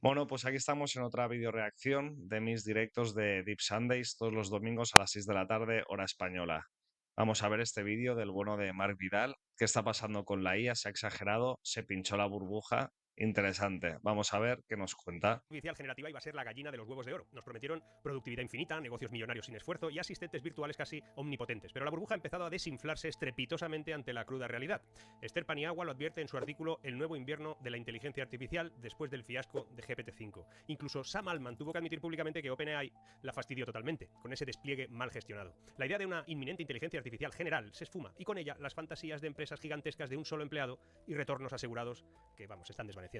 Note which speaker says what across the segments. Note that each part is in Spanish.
Speaker 1: Bueno, pues aquí estamos en otra videoreacción de mis directos de Deep Sundays todos los domingos a las 6 de la tarde, hora española. Vamos a ver este vídeo del bueno de Marc Vidal. ¿Qué está pasando con la IA? ¿Se ha exagerado? ¿Se pinchó la burbuja? Interesante. Vamos a ver qué nos cuenta.
Speaker 2: Artificial generativa iba a ser la gallina de los huevos de oro. Nos prometieron productividad infinita, negocios millonarios sin esfuerzo y asistentes virtuales casi omnipotentes. Pero la burbuja ha empezado a desinflarse estrepitosamente ante la cruda realidad. Esther Paniagua lo advierte en su artículo El nuevo invierno de la inteligencia artificial después del fiasco de GPT-5. Incluso Sam Altman tuvo que admitir públicamente que OpenAI la fastidió totalmente, con ese despliegue mal gestionado. La idea de una inminente inteligencia artificial general se esfuma y con ella las fantasías de empresas gigantescas de un solo empleado y retornos asegurados que, se están desvaneciendo.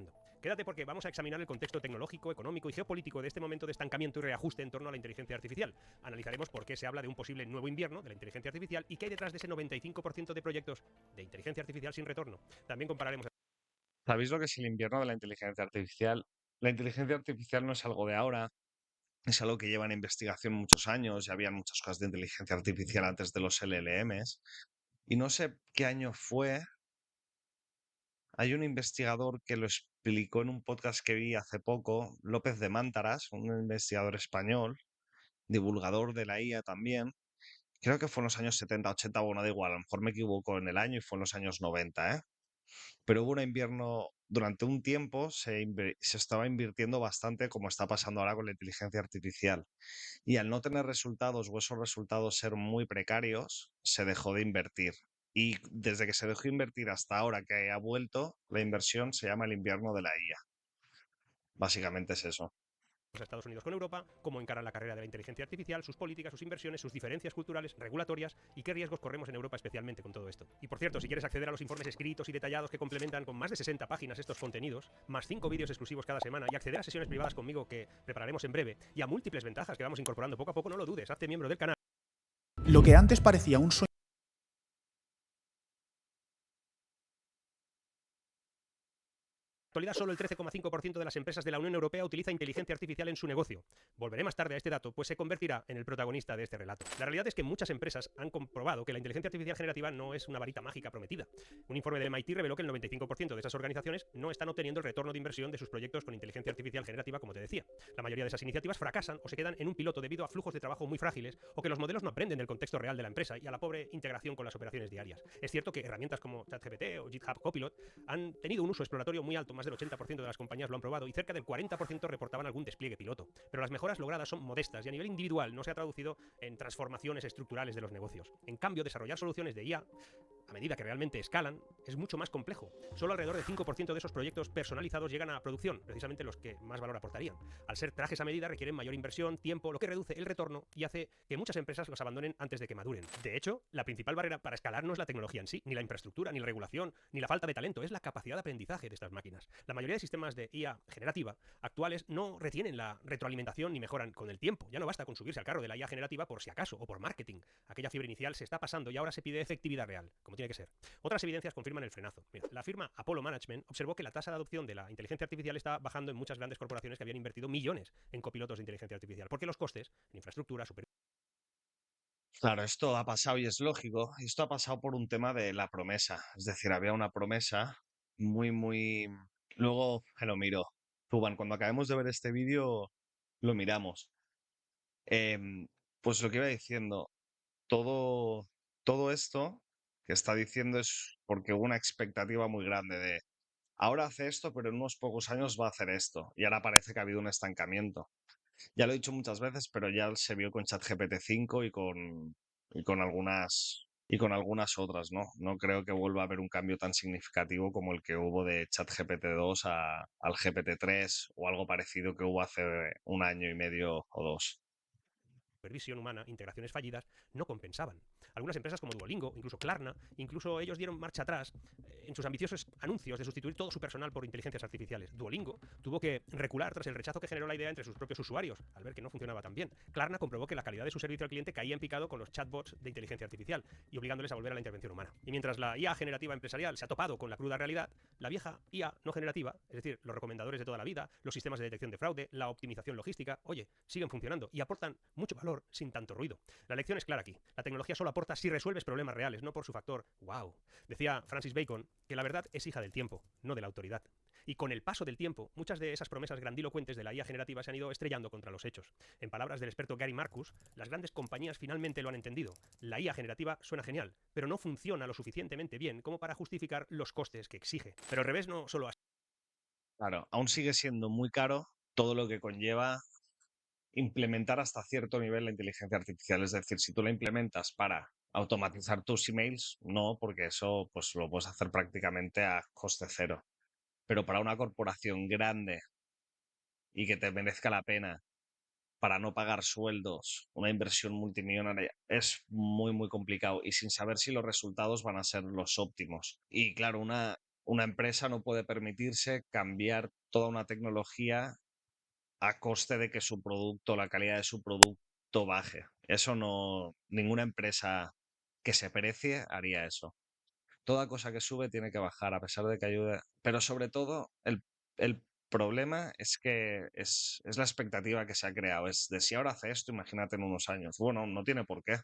Speaker 2: Quédate porque vamos a examinar el contexto tecnológico, económico y geopolítico de este momento de estancamiento y reajuste en torno a la inteligencia artificial. Analizaremos por qué se habla de un posible nuevo invierno de la inteligencia artificial y qué hay detrás de ese 95% de proyectos de inteligencia artificial sin retorno. También compararemos.
Speaker 1: ¿Sabéis lo que es el invierno de la inteligencia artificial? La inteligencia artificial no es algo de ahora, es algo que lleva en investigación muchos años, ya había muchas cosas de inteligencia artificial antes de los LLMs. Y no sé qué año fue. Hay un investigador que lo explicó en un podcast que vi hace poco, López de Mántaras, un investigador español, divulgador de la IA también. Creo que fue en los años 70, 80, bueno, da igual, a lo mejor me equivoco en el año y fue en los años 90, ¿eh? Pero hubo un invierno, durante un tiempo se estaba invirtiendo bastante como está pasando ahora con la inteligencia artificial. Y al no tener resultados o esos resultados ser muy precarios, se dejó de invertir. Y desde que se dejó de invertir hasta ahora que ha vuelto, la inversión se llama el invierno de la IA. Básicamente es eso.
Speaker 2: A Estados Unidos con Europa, cómo encaran la carrera de la inteligencia artificial, sus políticas, sus inversiones, sus diferencias culturales, regulatorias y qué riesgos corremos en Europa especialmente con todo esto. Y por cierto, si quieres acceder a los informes escritos y detallados que complementan con más de 60 páginas estos contenidos, más 5 vídeos exclusivos cada semana y acceder a sesiones privadas conmigo que prepararemos en breve y a múltiples ventajas que vamos incorporando poco a poco, no lo dudes, hazte miembro del canal.
Speaker 3: Lo que antes parecía un sueño
Speaker 2: Actualidad, solo el 13,5% de las empresas de la Unión Europea utiliza inteligencia artificial en su negocio. Volveré más tarde a este dato, pues se convertirá en el protagonista de este relato. La realidad es que muchas empresas han comprobado que la inteligencia artificial generativa no es una varita mágica prometida. Un informe del MIT reveló que el 95% de esas organizaciones no están obteniendo el retorno de inversión de sus proyectos con inteligencia artificial generativa, como te decía. La mayoría de esas iniciativas fracasan o se quedan en un piloto debido a flujos de trabajo muy frágiles o que los modelos no aprenden del contexto real de la empresa y a la pobre integración con las operaciones diarias. Es cierto que herramientas como ChatGPT o GitHub Copilot han tenido un uso exploratorio muy alto, más del 80% de las compañías lo han probado y cerca del 40% reportaban algún despliegue piloto. Pero las mejoras logradas son modestas y a nivel individual no se ha traducido en transformaciones estructurales de los negocios. En cambio, desarrollar soluciones de IA a medida que realmente escalan, es mucho más complejo. Solo alrededor del 5% de esos proyectos personalizados llegan a producción, precisamente los que más valor aportarían. Al ser trajes a medida requieren mayor inversión, tiempo, lo que reduce el retorno y hace que muchas empresas los abandonen antes de que maduren. De hecho, la principal barrera para escalar no es la tecnología en sí, ni la infraestructura, ni la regulación, ni la falta de talento, es la capacidad de aprendizaje de estas máquinas. La mayoría de sistemas de IA generativa actuales no retienen la retroalimentación ni mejoran con el tiempo. Ya no basta con subirse al carro de la IA generativa por si acaso o por marketing. Aquella fiebre inicial se está pasando y ahora se pide efectividad real, como tiene que ser. Otras evidencias confirman el frenazo. Mira, la firma Apollo Management observó que la tasa de adopción de la inteligencia artificial está bajando en muchas grandes corporaciones que habían invertido millones en copilotos de inteligencia artificial, porque los costes en infraestructura,
Speaker 1: Claro, esto ha pasado y es lógico. Esto ha pasado por un tema de la promesa. Es decir, había una promesa muy. Luego me lo miro. Tuban, cuando acabemos de ver este vídeo, lo miramos. Em, pues lo que iba diciendo, todo, todo esto que está diciendo es porque hubo una expectativa muy grande de ahora hace esto, pero en unos pocos años va a hacer esto. Y ahora parece que ha habido un estancamiento. Ya lo he dicho muchas veces, pero ya se vio con ChatGPT 5 y con algunas otras, ¿no? No creo que vuelva a haber un cambio tan significativo como el que hubo de ChatGPT 2 al GPT 3 o algo parecido que hubo hace un año y medio o dos.
Speaker 2: supervisión humana, integraciones fallidas, no compensaban. Algunas empresas como Duolingo, incluso Klarna, incluso ellos dieron marcha atrás en sus ambiciosos anuncios de sustituir todo su personal por inteligencias artificiales. Duolingo tuvo que recular tras el rechazo que generó la idea entre sus propios usuarios, al ver que no funcionaba tan bien. Klarna comprobó que la calidad de su servicio al cliente caía en picado con los chatbots de inteligencia artificial y obligándoles a volver a la intervención humana. Y mientras la IA generativa empresarial se ha topado con la cruda realidad, la vieja IA no generativa, es decir, los recomendadores de toda la vida, los sistemas de detección de fraude, la optimización logística, oye, siguen funcionando y aportan mucho valor sin tanto ruido. La lección es clara aquí. La tecnología solo aporta si resuelves problemas reales, no por su factor wow. Decía Francis Bacon que la verdad es hija del tiempo, no de la autoridad. Y con el paso del tiempo, muchas de esas promesas grandilocuentes de la IA generativa se han ido estrellando contra los hechos. En palabras del experto Gary Marcus, las grandes compañías finalmente lo han entendido. La IA generativa suena genial, pero no funciona lo suficientemente bien como para justificar los costes que exige. Pero al revés no solo así.
Speaker 1: Claro, aún sigue siendo muy caro todo lo que conlleva implementar hasta cierto nivel la inteligencia artificial. Es decir, si tú la implementas para automatizar tus emails, no, porque eso pues lo puedes hacer prácticamente a coste cero. Pero para una corporación grande y que te merezca la pena para no pagar sueldos, una inversión multimillonaria, es muy, muy complicado y sin saber si los resultados van a ser los óptimos. Y claro, una empresa no puede permitirse cambiar toda una tecnología a coste de que su producto, la calidad de su producto baje. Eso no, ninguna empresa que se precie haría eso. Toda cosa que sube tiene que bajar, a pesar de que ayude. Pero sobre todo, el problema es que es la expectativa que se ha creado. Es de si ahora hace esto, imagínate en unos años. Bueno, no tiene por qué.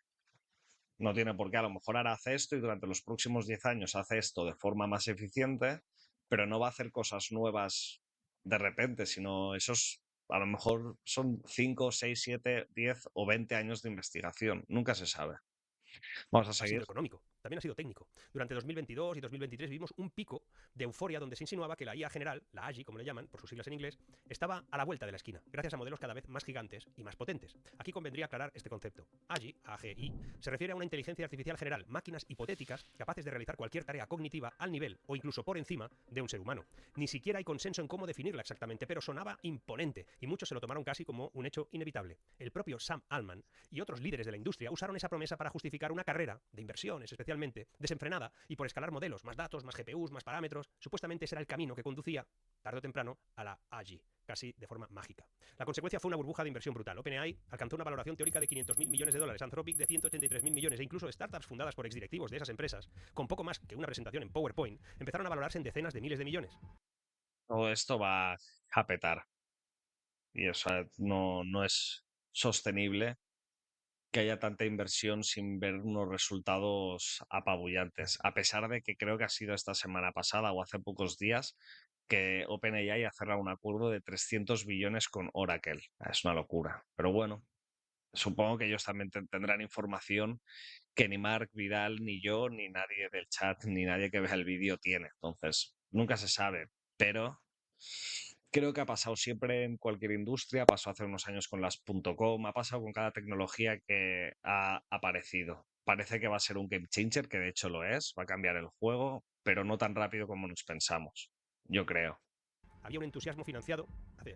Speaker 1: No tiene por qué. A lo mejor ahora hace esto y durante los próximos 10 años hace esto de forma más eficiente, pero no va a hacer cosas nuevas de repente, sino esos a lo mejor son 5 6 7 10 o 20 años de investigación. Nunca se sabe. Vamos a
Speaker 2: Ha sido
Speaker 1: seguir.
Speaker 2: económico, también ha sido técnico. Durante 2022 y 2023 vivimos un pico de euforia donde se insinuaba que la IA general, la AGI como le llaman, por sus siglas en inglés, estaba a la vuelta de la esquina, gracias a modelos cada vez más gigantes y más potentes. Aquí convendría aclarar este concepto. AGI, AGI, se refiere a una inteligencia artificial general, máquinas hipotéticas capaces de realizar cualquier tarea cognitiva al nivel o incluso por encima de un ser humano. Ni siquiera hay consenso en cómo definirla exactamente, pero sonaba imponente y muchos se lo tomaron casi como un hecho inevitable. El propio Sam Altman y otros líderes de la industria usaron esa promesa para justificar una carrera de inversiones especialmente, desenfrenada y por escalar modelos, más datos, más GPUs, más parámetros. Supuestamente ese era el camino que conducía, tarde o temprano, a la AGI, casi de forma mágica. La consecuencia fue una burbuja de inversión brutal. OpenAI alcanzó una valoración teórica de 500.000 millones de dólares, Anthropic de 183.000 millones e incluso startups fundadas por exdirectivos de esas empresas, con poco más que una presentación en PowerPoint, empezaron a valorarse en decenas de miles de millones.
Speaker 1: Todo esto va a petar y eso no es sostenible que haya tanta inversión sin ver unos resultados apabullantes. A pesar de que creo que ha sido esta semana pasada o hace pocos días que OpenAI ha cerrado un acuerdo de 300 billones con Oracle. Es una locura. Pero bueno, supongo que ellos también tendrán información que ni Mark Vidal, ni yo, ni nadie del chat, ni nadie que vea el vídeo tiene. Entonces, nunca se sabe. Pero creo que ha pasado siempre en cualquier industria, pasó hace unos años con las .com, ha pasado con cada tecnología que ha aparecido. Parece que va a ser un game changer, que de hecho lo es, va a cambiar el juego, pero no tan rápido como nos pensamos, yo creo.
Speaker 2: Había un entusiasmo financiado,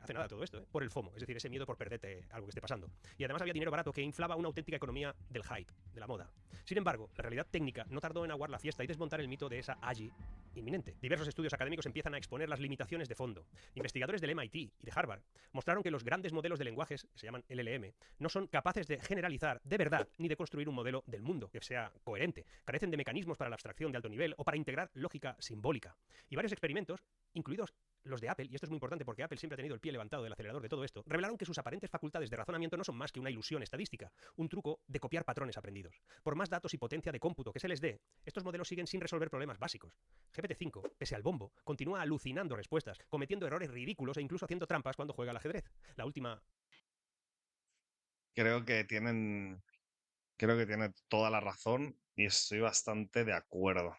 Speaker 2: hace nada todo esto, por el FOMO, es decir, ese miedo por perderte algo que esté pasando. Y además había dinero barato que inflaba una auténtica economía del hype, de la moda. Sin embargo, la realidad técnica no tardó en aguar la fiesta y desmontar el mito de esa AGI inminente. Diversos estudios académicos empiezan a exponer las limitaciones de fondo. Investigadores del MIT y de Harvard mostraron que los grandes modelos de lenguajes, que se llaman LLM, no son capaces de generalizar de verdad ni de construir un modelo del mundo que sea coherente. Carecen de mecanismos para la abstracción de alto nivel o para integrar lógica simbólica. Y varios experimentos, incluidos los de Apple, y esto es muy importante porque Apple siempre ha tenido el pie levantado del acelerador de todo esto, revelaron que sus aparentes facultades de razonamiento no son más que una ilusión estadística, un truco de copiar patrones aprendidos. Por más datos y potencia de cómputo que se les dé, estos modelos siguen sin resolver problemas básicos. GPT-5, pese al bombo, continúa alucinando respuestas, cometiendo errores ridículos e incluso haciendo trampas cuando juega al ajedrez. La última...
Speaker 1: Creo que tienen, creo que tiene toda la razón y estoy bastante de acuerdo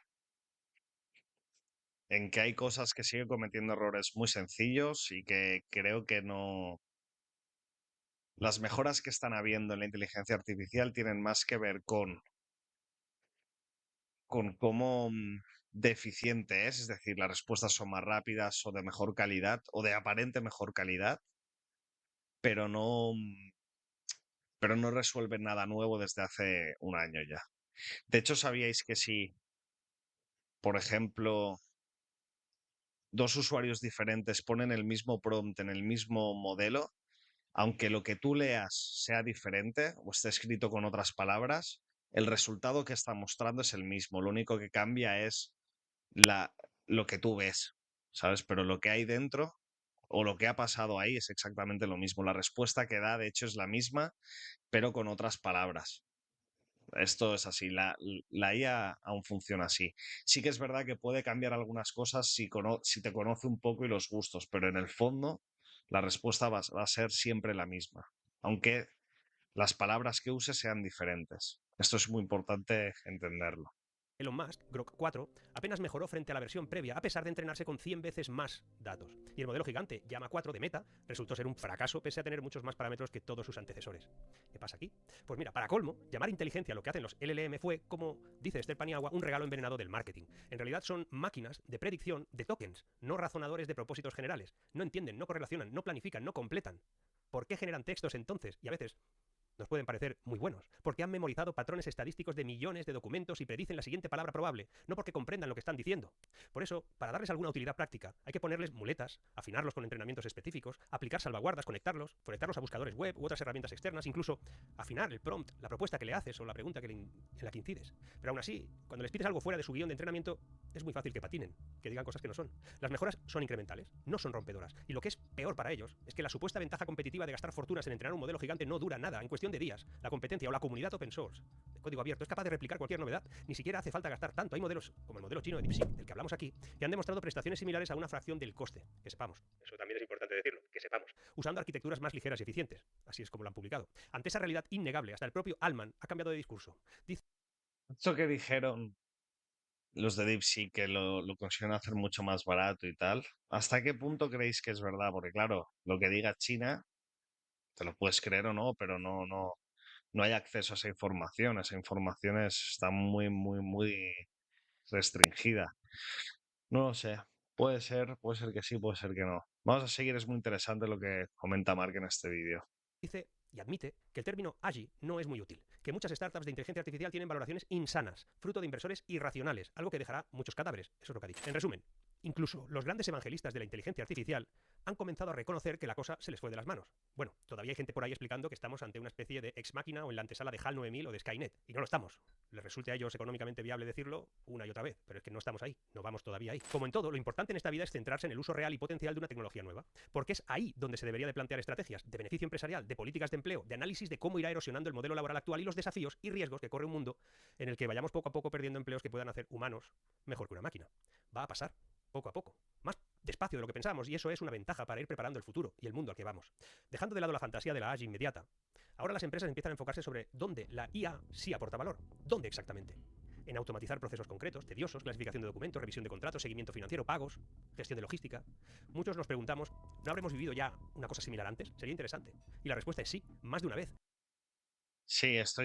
Speaker 1: en que hay cosas que sigue cometiendo errores muy sencillos y que creo que no. Las mejoras que están habiendo en la inteligencia artificial tienen más que ver con cómo deficiente es decir, las respuestas son más rápidas o de mejor calidad o de aparente mejor calidad, pero pero no resuelven nada nuevo desde hace un año ya. De hecho, ¿sabíais que si, por ejemplo, dos usuarios diferentes ponen el mismo prompt en el mismo modelo, aunque lo que tú leas sea diferente o esté escrito con otras palabras, el resultado que está mostrando es el mismo. Lo único que cambia es la, lo que tú ves, ¿sabes? Pero lo que hay dentro o lo que ha pasado ahí es exactamente lo mismo. La respuesta que da, de hecho, es la misma, pero con otras palabras. Esto es así, la IA aún funciona así. Sí que es verdad que puede cambiar algunas cosas si te conoce un poco y los gustos, pero en el fondo la respuesta va a ser siempre la misma, aunque las palabras que use sean diferentes. Esto es muy importante entenderlo.
Speaker 2: Elon Musk, Grok 4, apenas mejoró frente a la versión previa, a pesar de entrenarse con 100 veces más datos. Y el modelo gigante Llama 4 de Meta resultó ser un fracaso pese a tener muchos más parámetros que todos sus antecesores. ¿Qué pasa aquí? Pues mira, para colmo, llamar inteligencia a lo que hacen los LLM fue, como dice Esther Paniagua, un regalo envenenado del marketing. En realidad son máquinas de predicción de tokens, no razonadores de propósitos generales. No entienden, no correlacionan, no planifican, no completan. ¿Por qué generan textos entonces? Y a veces nos pueden parecer muy buenos, porque han memorizado patrones estadísticos de millones de documentos y predicen la siguiente palabra probable, no porque comprendan lo que están diciendo. Por eso, para darles alguna utilidad práctica, hay que ponerles muletas, afinarlos con entrenamientos específicos, aplicar salvaguardas, conectarlos a buscadores web u otras herramientas externas, incluso afinar el prompt, la propuesta que le haces o la pregunta en la que incides. Pero aún así, cuando les pides algo fuera de su guión de entrenamiento, es muy fácil que patinen, que digan cosas que no son. Las mejoras son incrementales, no son rompedoras. Y lo que es peor para ellos es que la supuesta ventaja competitiva de gastar fortunas en entrenar un modelo gigante no dura nada. En cuestión de días, la competencia o la comunidad open source de código abierto es capaz de replicar cualquier novedad. Ni siquiera hace falta gastar tanto. Hay modelos, como el modelo chino de DeepSeek, del que hablamos aquí, que han demostrado prestaciones similares a una fracción del coste. Que sepamos. Eso también es importante decirlo, que sepamos. Usando arquitecturas más ligeras y eficientes. Así es como lo han publicado. Ante esa realidad innegable, hasta el propio Allman ha cambiado de discurso. Dice
Speaker 1: Esto que dijeron los de DeepSeek que lo consiguen hacer mucho más barato y tal, ¿hasta qué punto creéis que es verdad? Porque claro, lo que diga China, te lo puedes creer o no, pero no hay acceso a esa información está muy, muy, muy restringida. No lo sé, puede ser que sí, puede ser que no. Vamos a seguir, es muy interesante lo que comenta Mark en este vídeo.
Speaker 2: dice y admite que el término AGI no es muy útil, que muchas startups de inteligencia artificial tienen valoraciones insanas, fruto de inversores irracionales, algo que dejará muchos cadáveres. Eso es lo que ha dicho. En resumen, incluso los grandes evangelistas de la inteligencia artificial han comenzado a reconocer que la cosa se les fue de las manos. Bueno, todavía hay gente por ahí explicando que estamos ante una especie de ex máquina o en la antesala de HAL 9000 o de Skynet, y no lo estamos. Les resulte a ellos económicamente viable decirlo una y otra vez, pero es que no estamos ahí, no vamos todavía ahí. Como en todo, lo importante en esta vida es centrarse en el uso real y potencial de una tecnología nueva, porque es ahí donde se debería de plantear estrategias de beneficio empresarial, de políticas de empleo, de análisis de cómo irá erosionando el modelo laboral actual y los desafíos y riesgos que corre un mundo en el que vayamos poco a poco perdiendo empleos que puedan hacer humanos mejor que una máquina. Va a pasar, poco a poco, más despacio de lo que pensamos, y eso es una ventaja para ir preparando el futuro y el mundo al que vamos. Dejando de lado la fantasía de la AGI inmediata, ahora las empresas empiezan a enfocarse sobre dónde la IA sí aporta valor. ¿Dónde exactamente? En automatizar procesos concretos, tediosos, clasificación de documentos, revisión de contratos, seguimiento financiero, pagos, gestión de logística. Muchos nos preguntamos, ¿no habremos vivido ya una cosa similar antes? Sería interesante. Y la respuesta es sí, más de una vez.
Speaker 1: Sí, esto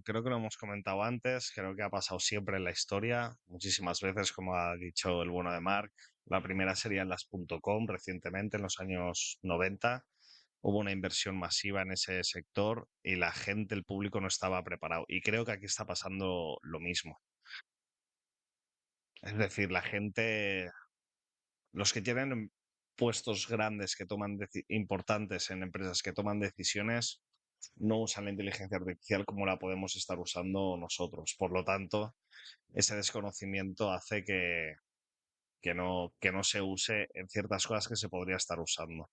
Speaker 1: creo que lo hemos comentado antes, creo que ha pasado siempre en la historia, muchísimas veces, como ha dicho el bueno de Mark. La primera sería en las .com recientemente, en los años 90. Hubo una inversión masiva en ese sector y la gente, el público no estaba preparado. Y creo que aquí está pasando lo mismo. Es decir, la gente, los que tienen puestos grandes que importantes en empresas que toman decisiones, no usan la inteligencia artificial como la podemos estar usando nosotros. Por lo tanto, ese desconocimiento hace que no se use en ciertas cosas que se podría estar usando.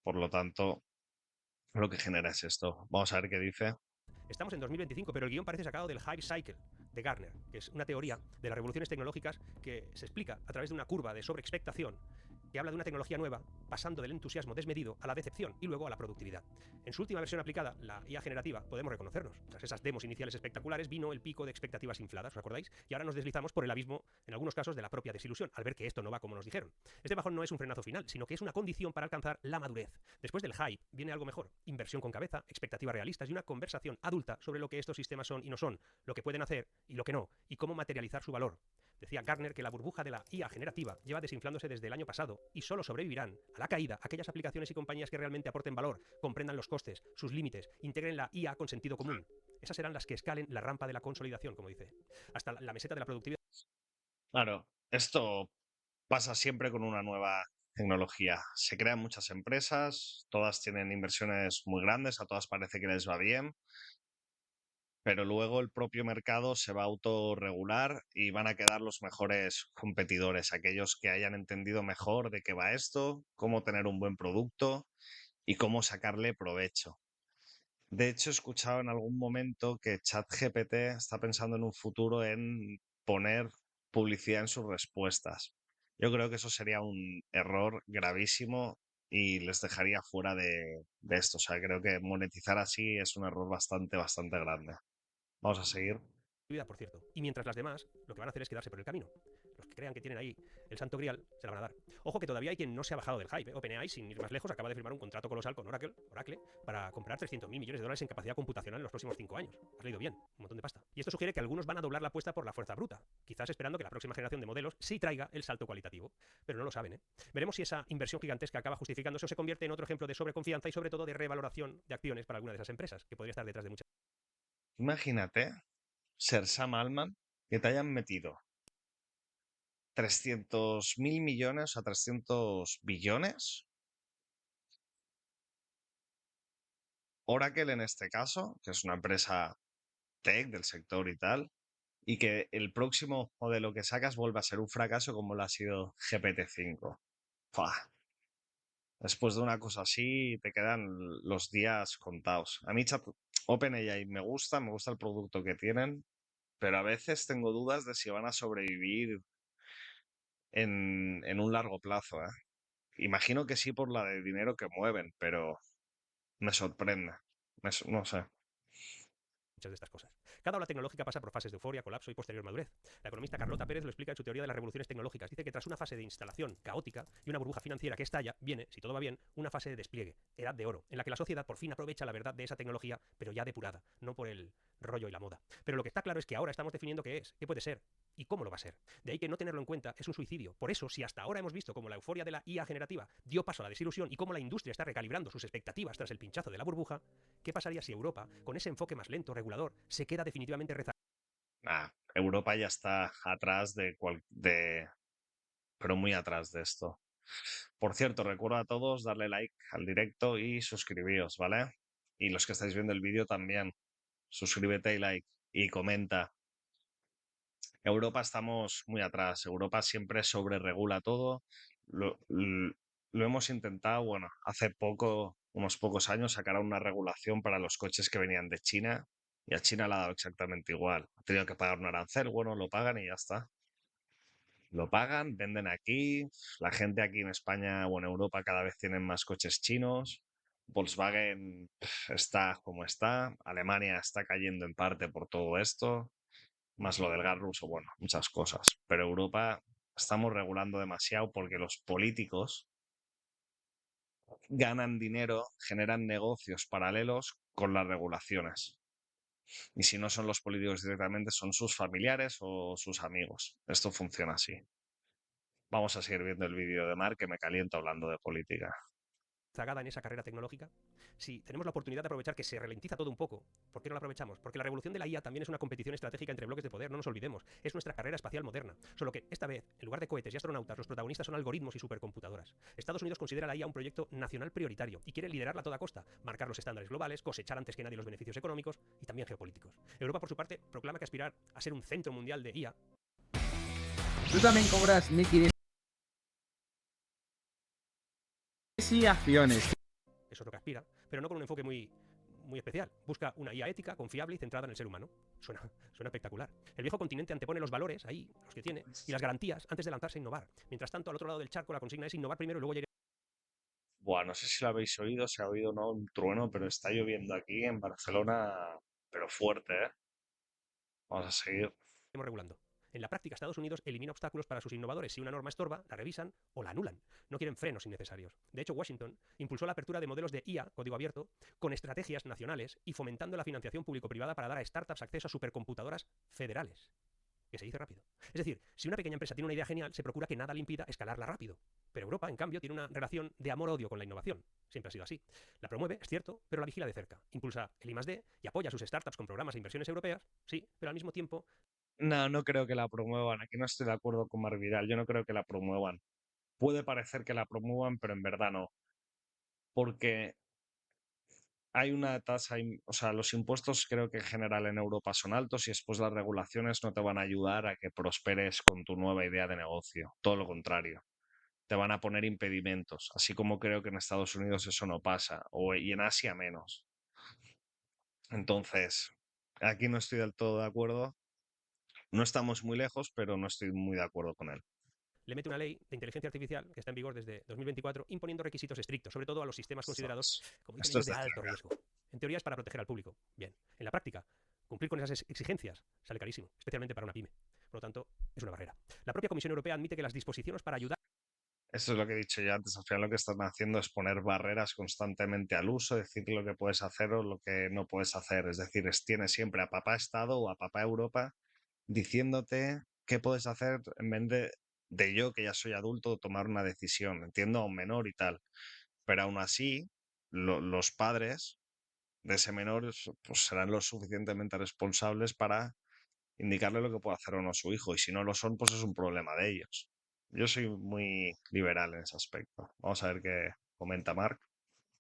Speaker 1: Por lo tanto, lo que genera es esto. Vamos a ver qué dice.
Speaker 2: Estamos en 2025, pero el guión parece sacado del Hype Cycle de Gartner, que es una teoría de las revoluciones tecnológicas que se explica a través de una curva de sobreexpectación que habla de una tecnología nueva pasando del entusiasmo desmedido a la decepción y luego a la productividad. En su última versión aplicada, la IA generativa, podemos reconocernos. Tras esas demos iniciales espectaculares vino el pico de expectativas infladas, ¿os acordáis? Y ahora nos deslizamos por el abismo, en algunos casos, de la propia desilusión, al ver que esto no va como nos dijeron. Este bajón no es un frenazo final, sino que es una condición para alcanzar la madurez. Después del hype viene algo mejor, inversión con cabeza, expectativas realistas y una conversación adulta sobre lo que estos sistemas son y no son, lo que pueden hacer y lo que no, y cómo materializar su valor. Decía Gartner que la burbuja de la IA generativa lleva desinflándose desde el año pasado y solo sobrevivirán a la caída aquellas aplicaciones y compañías que realmente aporten valor, comprendan los costes, sus límites, integren la IA con sentido común. Esas serán las que escalen la rampa de la consolidación, como dice, hasta la meseta de la productividad.
Speaker 1: Claro, esto pasa siempre con una nueva tecnología. Se crean muchas empresas, todas tienen inversiones muy grandes, a todas parece que les va bien, pero luego el propio mercado se va a autorregular y van a quedar los mejores competidores, aquellos que hayan entendido mejor de qué va esto, cómo tener un buen producto y cómo sacarle provecho. De hecho, he escuchado en algún momento que ChatGPT está pensando en un futuro en poner publicidad en sus respuestas. Yo creo que eso sería un error gravísimo y les dejaría fuera de esto. O sea, creo que monetizar así es un error bastante grande. Vamos a seguir.
Speaker 2: Vida, por cierto. Y mientras las demás lo que van a hacer es quedarse por el camino. Los que crean que tienen ahí el santo grial se la van a dar. Ojo que todavía hay quien no se ha bajado del hype. OpenAI, sin ir más lejos, acaba de firmar un contrato colosal con Oracle para comprar 300.000 millones de dólares en capacidad computacional en los próximos 5 años. Has leído bien, un montón de pasta. Y esto sugiere que algunos van a doblar la apuesta por la fuerza bruta, quizás esperando que la próxima generación de modelos sí traiga el salto cualitativo. Pero no lo saben, ¿eh? Veremos si esa inversión gigantesca acaba justificándose o se convierte en otro ejemplo de sobreconfianza y sobre todo de revaloración de acciones para alguna de esas empresas, que podría estar detrás de muchas.
Speaker 1: Imagínate ser Sam Altman, que te hayan metido 300.000 millones a 300 billones. Oracle en este caso, que es una empresa tech del sector y tal, y que el próximo modelo que sacas vuelva a ser un fracaso como lo ha sido GPT-5. Después de una cosa así, te quedan los días contados. A mí OpenAI me gusta el producto que tienen, pero a veces tengo dudas de si van a sobrevivir en un largo plazo, ¿eh? Imagino que sí por la de dinero que mueven, pero me sorprende. No sé.
Speaker 2: Muchas de estas cosas. Cada ola tecnológica pasa por fases de euforia, colapso y posterior madurez. La economista Carlota Pérez lo explica en su teoría de las revoluciones tecnológicas. Dice que tras una fase de instalación caótica y una burbuja financiera que estalla, viene, si todo va bien, una fase de despliegue, edad de oro, en la que la sociedad por fin aprovecha la verdad de esa tecnología, pero ya depurada, no por el rollo y la moda. Pero lo que está claro es que ahora estamos definiendo qué es, qué puede ser y cómo lo va a ser. De ahí que no tenerlo en cuenta es un suicidio. Por eso, si hasta ahora hemos visto cómo la euforia de la IA generativa dio paso a la desilusión y cómo la industria está recalibrando sus expectativas tras el pinchazo de la burbuja, ¿qué pasaría si Europa, con ese enfoque más lento, regulador, se queda definitivamente rezagada?
Speaker 1: Europa ya está atrás pero muy atrás de esto. Por cierto, recuerdo a todos darle like al directo y suscribíos, ¿vale? Y los que estáis viendo el vídeo también, suscríbete y like y comenta. Europa estamos muy atrás. Europa siempre sobreregula todo. Lo hemos intentado, bueno, hace poco, unos pocos años, sacaron una regulación para los coches que venían de China y a China le ha dado exactamente igual. Ha tenido que pagar un arancel, bueno, lo pagan y ya está. Lo pagan, venden aquí. La gente aquí en España o en Europa cada vez tienen más coches chinos. Volkswagen está como está. Alemania está cayendo en parte por todo esto más lo del gas ruso, bueno, muchas cosas. Pero Europa estamos regulando demasiado porque los políticos ganan dinero, generan negocios paralelos con las regulaciones. Y si no son los políticos directamente, son sus familiares o sus amigos. Esto funciona así. Vamos a seguir viendo el vídeo de Mark que me caliento hablando de política.
Speaker 2: En esa carrera tecnológica, si tenemos la oportunidad de aprovechar que se ralentiza todo un poco, ¿por qué no la aprovechamos? Porque la revolución de la IA también es una competición estratégica entre bloques de poder, no nos olvidemos. Es nuestra carrera espacial moderna. Solo que esta vez, en lugar de cohetes y astronautas, los protagonistas son algoritmos y supercomputadoras. Estados Unidos considera la IA un proyecto nacional prioritario y quiere liderarla a toda costa, marcar los estándares globales, cosechar antes que nadie los beneficios económicos y también geopolíticos. Europa, por su parte, proclama que aspirar a ser un centro mundial de IA.
Speaker 4: Tú también cobras 1.500 y acciones.
Speaker 2: Eso es lo que aspira, pero no con un enfoque muy especial. Busca una IA ética, confiable y centrada en el ser humano. Suena espectacular. El viejo continente antepone los valores, ahí, los que tiene, y las garantías antes de lanzarse a innovar. Mientras tanto, al otro lado del charco, la consigna es innovar primero y luego llegar.
Speaker 1: Buah, no sé si lo habéis oído, se ha oído no un trueno, pero está lloviendo aquí en Barcelona, pero fuerte, ¿eh? Vamos a seguir.
Speaker 2: Regulando. En la práctica, Estados Unidos elimina obstáculos para sus innovadores. Si una norma estorba, la revisan o la anulan. No quieren frenos innecesarios. De hecho, Washington impulsó la apertura de modelos de IA, código abierto, con estrategias nacionales y fomentando la financiación público-privada para dar a startups acceso a supercomputadoras federales. Que se dice rápido. Es decir, si una pequeña empresa tiene una idea genial, se procura que nada le impida escalarla rápido. Pero Europa, en cambio, tiene una relación de amor-odio con la innovación. Siempre ha sido así. La promueve, es cierto, pero la vigila de cerca. Impulsa el I+D y apoya a sus startups con programas e inversiones europeas, sí, pero al mismo tiempo.
Speaker 1: No, no creo que la promuevan. Aquí no estoy de acuerdo con Marviral. Yo no creo que la promuevan. Puede parecer que la promuevan, pero en verdad no. Porque hay una tasa, o sea, los impuestos creo que en general en Europa son altos y después las regulaciones no te van a ayudar a que prosperes con tu nueva idea de negocio. Todo lo contrario. Te van a poner impedimentos. Así como creo que en Estados Unidos eso no pasa. Y en Asia menos. Entonces, aquí no estoy del todo de acuerdo. No estamos muy lejos, pero no estoy muy de acuerdo con él.
Speaker 2: Le mete una ley de inteligencia artificial que está en vigor desde 2024, imponiendo requisitos estrictos, sobre todo a los sistemas considerados como
Speaker 1: Esto es
Speaker 2: de
Speaker 1: de
Speaker 2: alto riesgo. En teoría es para proteger al público. Bien. En la práctica, cumplir con esas exigencias sale carísimo, especialmente para una pyme. Por lo tanto, es una barrera. La propia Comisión Europea admite que las disposiciones para ayudar
Speaker 1: Eso es lo que he dicho yo antes. Al final lo que están haciendo es poner barreras constantemente al uso, decir lo que puedes hacer o lo que no puedes hacer. Es decir, tienes siempre a papá Estado o a papá Europa diciéndote qué puedes hacer en vez de yo, que ya soy adulto, tomar una decisión. Entiendo a un menor y tal. Pero aún así, los padres de ese menor pues, serán lo suficientemente responsables para indicarle lo que puede hacer o no su hijo. Y si no lo son, pues es un problema de ellos. Yo soy muy liberal en ese aspecto. Vamos a ver qué comenta Mark.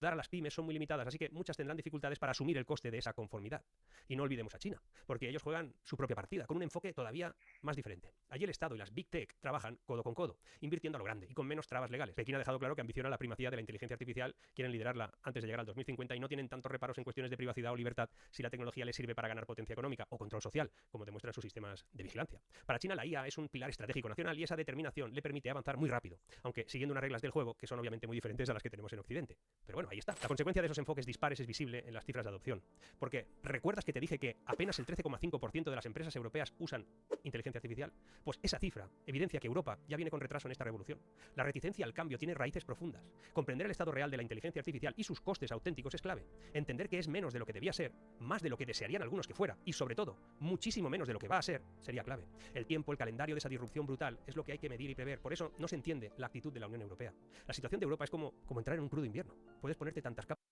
Speaker 2: a las pymes son muy limitadas, así que muchas tendrán dificultades para asumir el coste de esa conformidad. Y no olvidemos a China, porque ellos juegan su propia partida, con un enfoque todavía más diferente. Allí el Estado y las Big Tech trabajan codo con codo, invirtiendo a lo grande y con menos trabas legales. Pekín ha dejado claro que ambiciona la primacía de la inteligencia artificial, quieren liderarla antes de llegar al 2050 y no tienen tantos reparos en cuestiones de privacidad o libertad si la tecnología les sirve para ganar potencia económica o control social, como demuestran sus sistemas de vigilancia. Para China la IA es un pilar estratégico nacional y esa determinación le permite avanzar muy rápido, aunque siguiendo unas reglas del juego que son obviamente muy diferentes a las que tenemos en Occidente. Pero bueno, ahí está. La consecuencia de esos enfoques dispares es visible en las cifras de adopción. Porque, ¿recuerdas que te dije que apenas el 13,5% de las empresas europeas usan inteligencia artificial? Pues esa cifra evidencia que Europa ya viene con retraso en esta revolución. La reticencia al cambio tiene raíces profundas. Comprender el estado real de la inteligencia artificial y sus costes auténticos es clave. Entender que es menos de lo que debía ser, más de lo que desearían algunos que fuera, y sobre todo, muchísimo menos de lo que va a ser, sería clave. El tiempo, el calendario de esa disrupción brutal es lo que hay que medir y prever. Por eso no se entiende la actitud de la Unión Europea. La situación de Europa es como entrar en un crudo invierno. Puedes ponerte tantas capas.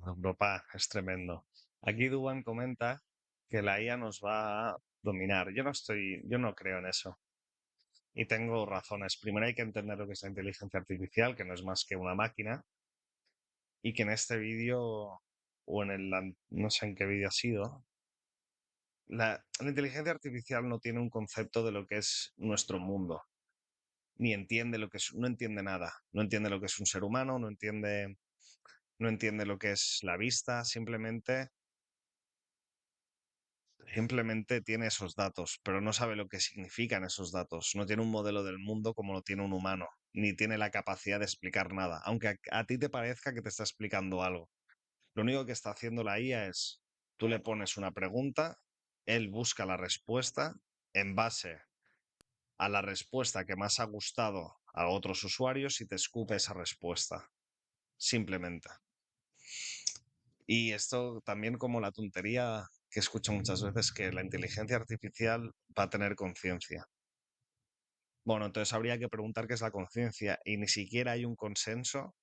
Speaker 1: Europa es tremendo. Aquí Duban comenta que la IA nos va a dominar. Yo no creo en eso. Y tengo razones. Primero hay que entender lo que es la inteligencia artificial, que no es más que una máquina, y que en este vídeo, o en no sé en qué vídeo ha sido, la inteligencia artificial no tiene un concepto de lo que es nuestro mundo, ni entiende lo que es, no entiende nada, no entiende lo que es un ser humano, no entiende lo que es la vista, simplemente tiene esos datos, pero no sabe lo que significan esos datos. No tiene un modelo del mundo como lo tiene un humano, ni tiene la capacidad de explicar nada, aunque a ti te parezca que te está explicando algo. Lo único que está haciendo la IA es, tú le pones una pregunta, él busca la respuesta en base a la respuesta que más ha gustado a otros usuarios y te escupe esa respuesta. Simplemente. Y esto también como la tontería que escucho muchas veces, que la inteligencia artificial va a tener conciencia. Bueno, entonces habría que preguntar qué es la conciencia y ni siquiera hay un consenso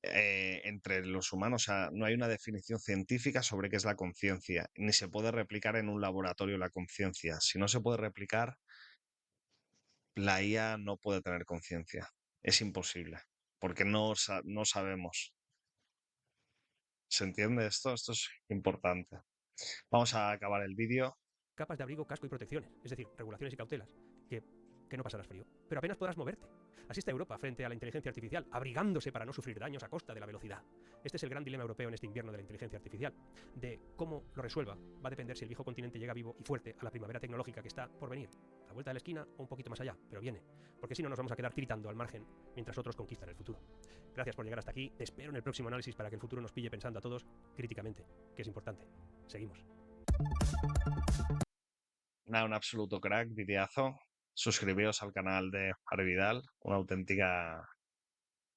Speaker 1: entre los humanos. O sea, no hay una definición científica sobre qué es la conciencia, ni se puede replicar en un laboratorio la conciencia. Si no se puede replicar, la IA no puede tener conciencia. Es imposible, porque no sabemos. ¿Se entiende esto? Esto es importante. Vamos a acabar el vídeo.
Speaker 2: Capas de abrigo, casco y protecciones, es decir, regulaciones y cautelas, que no pasarás frío, pero apenas podrás moverte. Así está Europa frente a la inteligencia artificial, abrigándose para no sufrir daños a costa de la velocidad. Este es el gran dilema europeo en este invierno de la inteligencia artificial. De cómo lo resuelva va a depender si el viejo continente llega vivo y fuerte a la primavera tecnológica que está por venir, a la vuelta de la esquina o un poquito más allá, pero viene, porque si no nos vamos a quedar tiritando al margen mientras otros conquistan el futuro. Gracias por llegar hasta aquí, te espero en el próximo análisis para que el futuro nos pille pensando a todos críticamente, que es importante. Seguimos.
Speaker 1: Nada, un absoluto crack, videazo. Suscribíos al canal de Arvidal, una auténtica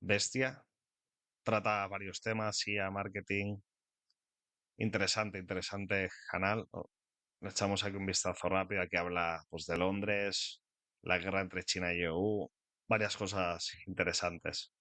Speaker 1: bestia. Trata varios temas, IA, marketing. Interesante canal. Le echamos aquí un vistazo rápido. Aquí habla pues, de Londres, la guerra entre China y EU, varias cosas interesantes.